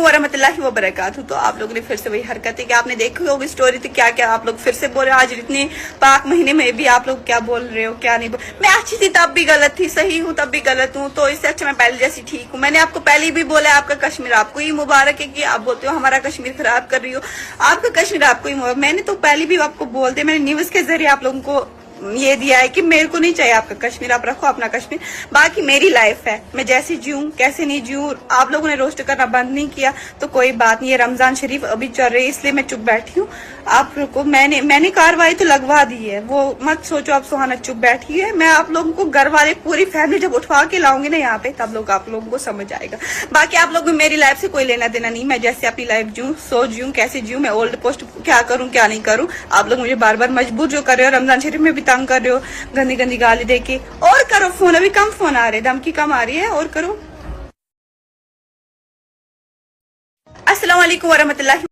वालेकुम वरहमतुल्लाहि वबरकातुहू। तो आप लोगों ने फिर से वही हरकत है कि आपने देखी होगी स्टोरी, तो क्या क्या आप लोग फिर से बोल रहे हो। आज इतने पाक महीने में भी आप लोग क्या बोल रहे हो, क्या नहीं मैं अच्छी थी तब भी गलत थी, सही हूँ तब भी गलत हूँ, तो इससे अच्छा मैं पहले जैसी ठीक हूँ। मैंने आपको पहले भी बोला आपका कश्मीर आपको ही मुबारक है कि आप बोलते हो हमारा कश्मीर खराब कर रही हो, आपका कश्मीर आपको ही मुबारक। मैंने तो पहले भी आपको बोलते, मैंने न्यूज के जरिए आप लोगों को ये दिया है कि मेरे को नहीं चाहिए आपका कश्मीर, आप रखो अपना कश्मीर, बाकी मेरी लाइफ है, मैं जैसे जीऊं कैसे नहीं जीऊं। आप लोगों ने रोस्ट करना बंद नहीं किया तो कोई बात नहीं। ये रमजान शरीफ अभी चल रही है इसलिए मैं चुप बैठी हूँ। आप को मैंने कार्रवाई तो लगवा दी है, वो मत सोचो आप सुहाना चुप बैठी है। मैं आप लोगों को घर वाले पूरी फैमिली जब उठवा के लाऊंगी ना यहाँ पे, तब लोग आप लोगों को समझ आएगा। बाकी आप लोगों को मेरी लाइफ से कोई लेना देना नहीं, मैं जैसे अपनी लाइफ जीऊं सो जीऊं कैसे जीऊं, मैं ओल्ड पोस्ट क्या करूं क्या नहीं करूं। आप लोग मुझे बार बार मजबूर जो कर रहे हो, रमजान शरीफ में भी तंग कर रहे हो, गंदी गंदी गाली देके। और करो फोन, अभी कम फोन आ रहे, धमकी कम आ रही है, और करो। अस्सलाम वालेकुम वरहमतुल्लाहि